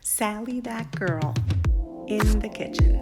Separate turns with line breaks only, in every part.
Sally that girl in the kitchen.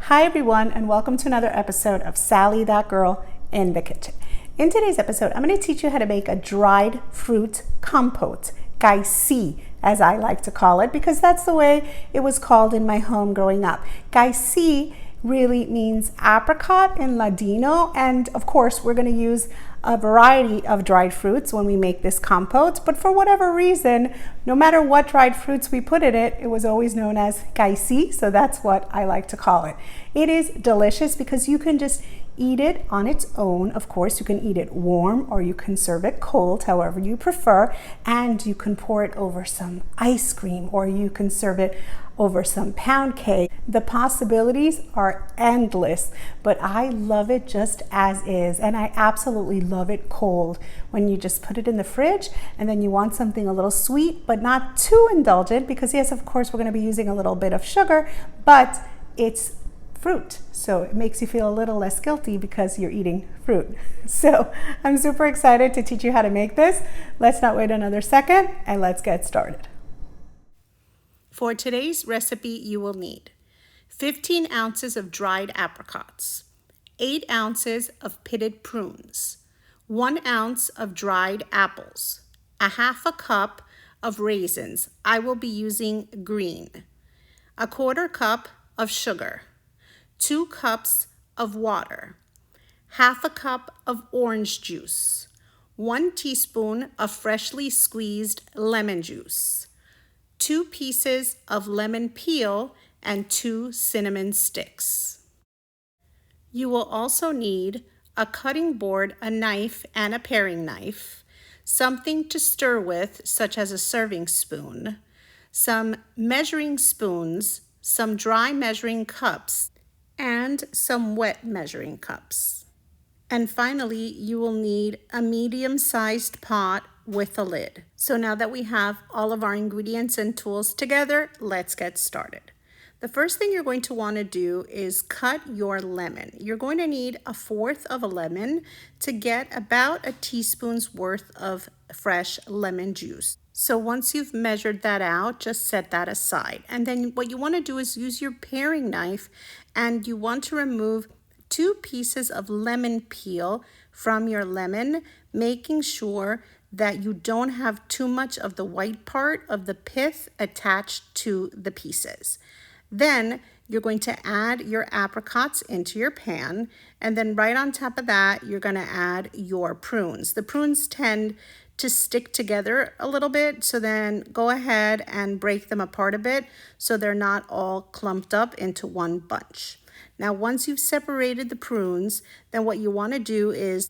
Hi everyone, and welcome to another episode of Sally that girl in the kitchen. In today's episode, I'm going to teach you how to make a dried fruit compote, Kaisi, as I like to call it, because that's the way it was called in my home growing up. Kaisi really means apricot in Ladino, and of course we're going to use a variety of dried fruits when we make this compote, but for whatever reason, no matter what dried fruits we put in it, it was always known as Kaisi, so that's what I like to call it. It is delicious because you can just eat it on its own. Of course, you can eat it warm or you can serve it cold, however you prefer, and you can pour it over some ice cream or you can serve it over some pound cake. The possibilities are endless, but I love it just as is, and I absolutely love it cold when you just put it in the fridge and then you want something a little sweet but not too indulgent, because yes, of course, we're going to be using a little bit of sugar, but it's fruit, so it makes you feel a little less guilty because you're eating fruit. So I'm super excited to teach you how to make this. Let's not wait another second and let's get started. For today's recipe, you will need 15 ounces of dried apricots, 8 ounces of pitted prunes, 1 ounce of dried apples, a half a cup of raisins. I will be using green, a quarter cup of sugar, 2 cups of water, half a cup of orange juice, 1 teaspoon of freshly squeezed lemon juice, 2 pieces of lemon peel, and 2 cinnamon sticks. You will also need a cutting board, a knife, and a paring knife, something to stir with, such as a serving spoon, some measuring spoons, some dry measuring cups, and some wet measuring cups. And finally, you will need a medium-sized pot with a lid. So now that we have all of our ingredients and tools together, let's get started. The first thing you're going to want to do is cut your lemon. You're going to need 1/4 of a lemon to get about a teaspoon's worth of fresh lemon juice. So once you've measured that out, just set that aside. And then what you want to do is use your paring knife, and you want to remove 2 pieces of lemon peel from your lemon, making sure that you don't have too much of the white part of the pith attached to the pieces. Then you're going to add your apricots into your pan, and then right on top of that, you're going to add your prunes. The prunes tend to stick together a little bit, so then go ahead and break them apart a bit so they're not all clumped up into one bunch. Now, once you've separated the prunes, then what you want to do is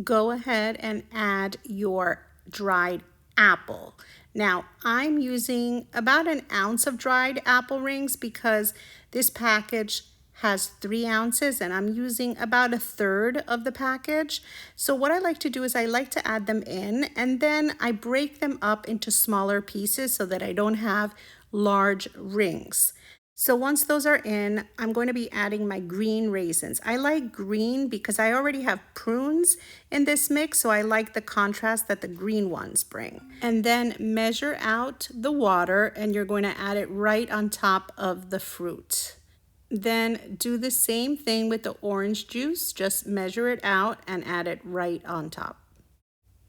go ahead and add your dried apple. Now, I'm using about 1 ounce of dried apple rings because this package has 3 ounces and I'm using about 1/3 of the package. So what I like to do is I like to add them in, and then I break them up into smaller pieces so that I don't have large rings. So once those are in, I'm going to be adding my green raisins. I like green because I already have prunes in this mix, so I like the contrast that the green ones bring. And then measure out the water, and you're going to add it right on top of the fruit. Then do the same thing with the orange juice. Just measure it out and add it right on top.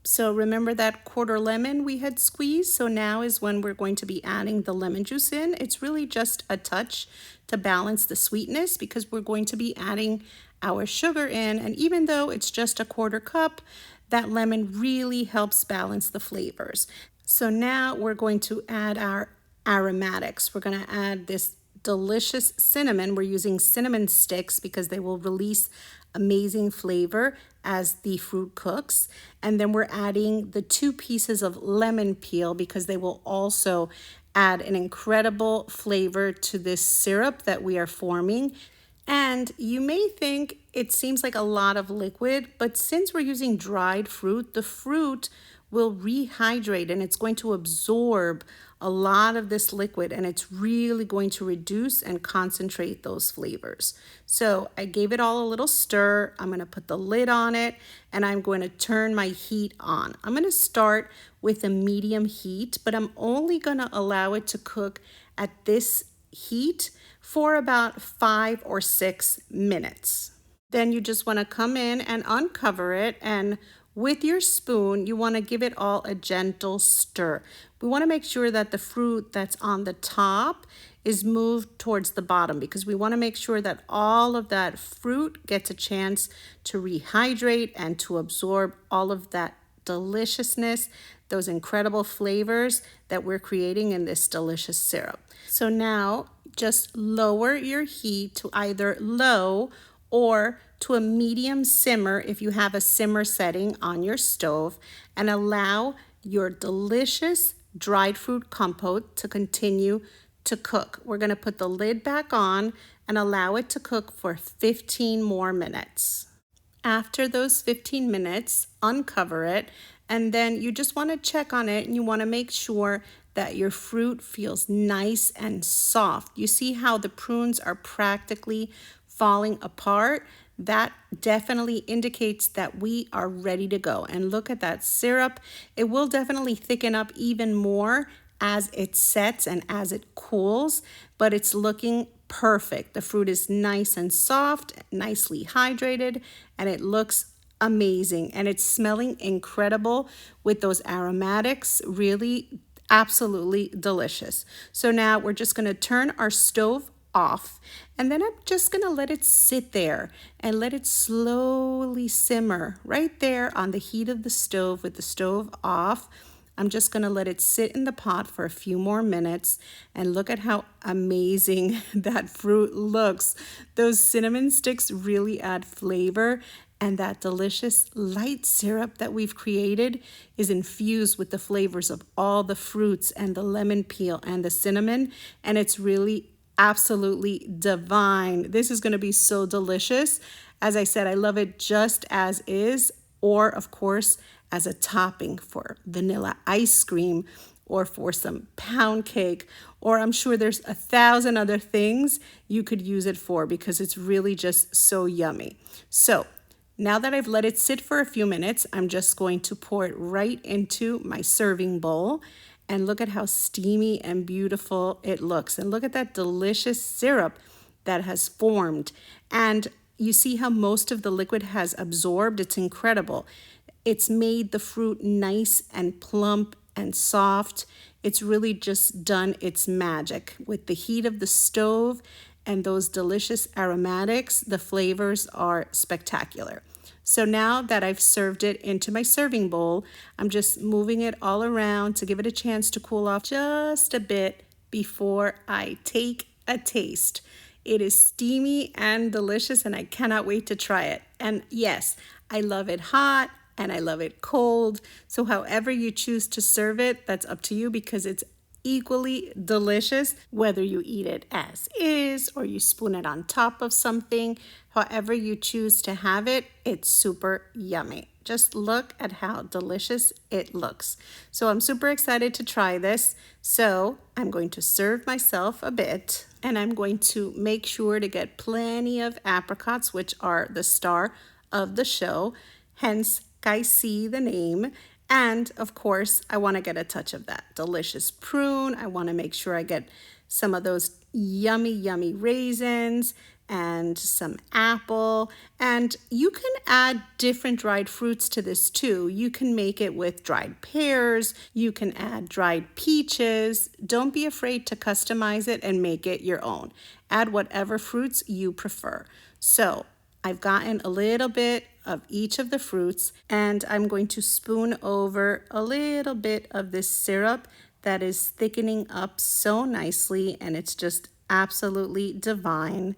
So remember that quarter lemon we had squeezed? So now is when we're going to be adding the lemon juice in. It's really just a touch to balance the sweetness because we're going to be adding our sugar in. And even though it's just a quarter cup, that lemon really helps balance the flavors. So now we're going to add our aromatics. We're going to add this delicious cinnamon. We're using cinnamon sticks because they will release amazing flavor as the fruit cooks. And then we're adding the 2 pieces of lemon peel because they will also add an incredible flavor to this syrup that we are forming. And you may think it seems like a lot of liquid, but since we're using dried fruit, the fruit will rehydrate and it's going to absorb a lot of this liquid, and it's really going to reduce and concentrate those flavors. So I gave it all a little stir. I'm going to put the lid on it and I'm going to turn my heat on. I'm going to start with a medium heat, but I'm only going to allow it to cook at this heat for about 5 or 6 minutes. Then you just want to come in and uncover it, and with your spoon, you want to give it all a gentle stir. We want to make sure that the fruit that's on the top is moved towards the bottom, because we want to make sure that all of that fruit gets a chance to rehydrate and to absorb all of that deliciousness, those incredible flavors that we're creating in this delicious syrup. So now just lower your heat to either low or to a medium simmer if you have a simmer setting on your stove, and allow your delicious dried fruit compote to continue to cook. We're going to put the lid back on and allow it to cook for 15 more minutes. After those 15 minutes, uncover it, and then you just want to check on it, and you want to make sure that your fruit feels nice and soft. You see how the prunes are practically falling apart? That definitely indicates that we are ready to go. And look at that syrup. It will definitely thicken up even more as it sets and as it cools, but it's looking perfect. The fruit is nice and soft, nicely hydrated, and it looks amazing. And it's smelling incredible with those aromatics, really absolutely delicious. So now we're just going to turn our stove off, and then I'm just going to let it sit there and let it slowly simmer right there on the heat of the stove with the stove off. I'm just going to let it sit in the pot for a few more minutes, and look at how amazing that fruit looks. Those cinnamon sticks really add flavor, and that delicious light syrup that we've created is infused with the flavors of all the fruits and the lemon peel and the cinnamon, and it's really absolutely divine. This is going to be so delicious. As I said, I love it just as is, or of course as a topping for vanilla ice cream, or for some pound cake, or I'm sure there's 1,000 other things you could use it for, because it's really just so yummy. So now that I've let it sit for a few minutes, I'm just going to pour it right into my serving bowl. And look at how steamy and beautiful it looks. And look at that delicious syrup that has formed. And you see how most of the liquid has absorbed. It's incredible. It's made the fruit nice and plump and soft. It's really just done its magic. With the heat of the stove and those delicious aromatics, the flavors are spectacular. So now that I've served it into my serving bowl, I'm just moving it all around to give it a chance to cool off just a bit before I take a taste. It is steamy and delicious, and I cannot wait to try it. And yes, I love it hot and I love it cold. So however you choose to serve it, that's up to you, because it's equally delicious, whether you eat it as is or you spoon it on top of something. However you choose to have it, it's super yummy. Just look at how delicious it looks. So I'm super excited to try this. So I'm going to serve myself a bit, and I'm going to make sure to get plenty of apricots, which are the star of the show, hence Kaisi, the name. And of course, I want to get a touch of that delicious prune. I want to make sure I get some of those yummy, yummy raisins and some apple. And you can add different dried fruits to this too. You can make it with dried pears. You can add dried peaches. Don't be afraid to customize it and make it your own. Add whatever fruits you prefer. So I've gotten a little bit of each of the fruits, and I'm going to spoon over a little bit of this syrup that is thickening up so nicely, and it's just absolutely divine.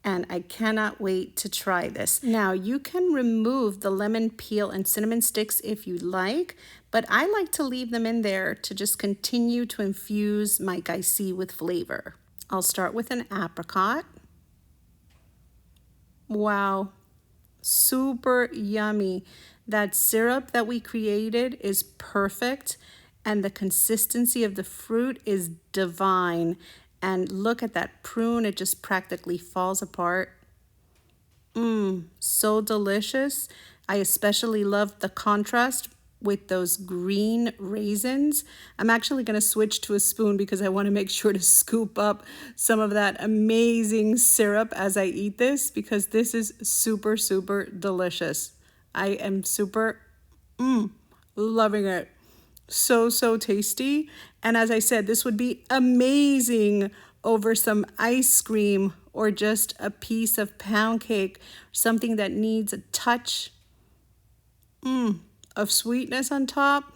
And I cannot wait to try this. Now, you can remove the lemon peel and cinnamon sticks if you like, but I like to leave them in there to just continue to infuse my Kaisi with flavor. I'll start with an apricot. Wow, super yummy. That syrup that we created is perfect, and the consistency of the fruit is divine. And look at that prune, it just practically falls apart. So delicious. I especially love the contrast with those green raisins. I'm actually going to switch to a spoon because I want to make sure to scoop up some of that amazing syrup as I eat this, because this is super, super delicious. I am super loving it. So, so tasty. And as I said, this would be amazing over some ice cream or just a piece of pound cake, something that needs a touch of sweetness on top.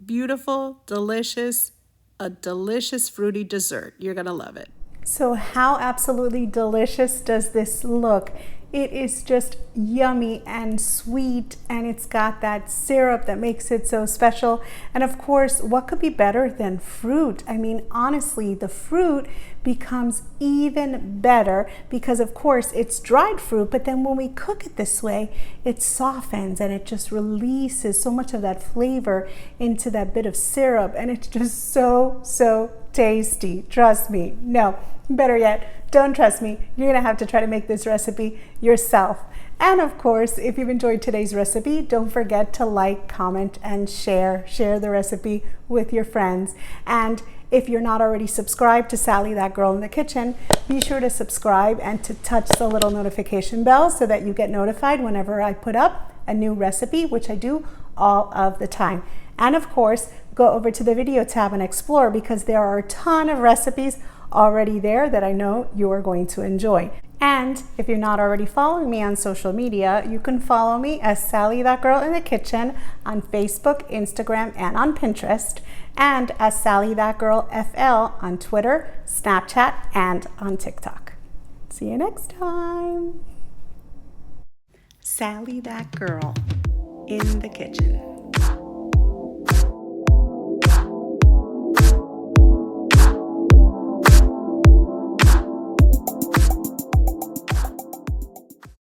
Beautiful, delicious, a delicious fruity dessert. You're gonna love it. So how absolutely delicious does this look? It is just yummy and sweet, and it's got that syrup that makes it so special. And of course, what could be better than fruit? I mean, honestly, the fruit becomes even better because of course it's dried fruit, but then when we cook it this way, it softens and it just releases so much of that flavor into that bit of syrup, and it's just so, so tasty. Trust me. No, better yet, don't trust me. You're gonna have to try to make this recipe yourself. And of course, if you've enjoyed today's recipe, don't forget to like, comment, and share the recipe with your friends. And if you're not already subscribed to Sally, That Girl in the Kitchen, be sure to subscribe and to touch the little notification bell so that you get notified whenever I put up a new recipe, which I do all of the time. And of course, go over to the video tab and explore, because there are a ton of recipes already there that I know you are going to enjoy. And if you're not already following me on social media, you can follow me as Sally, That Girl in the Kitchen on Facebook, Instagram, and on Pinterest, and as Sally, That Girl FL on Twitter, Snapchat, and on TikTok. See you next time. Sally, That Girl in the Kitchen.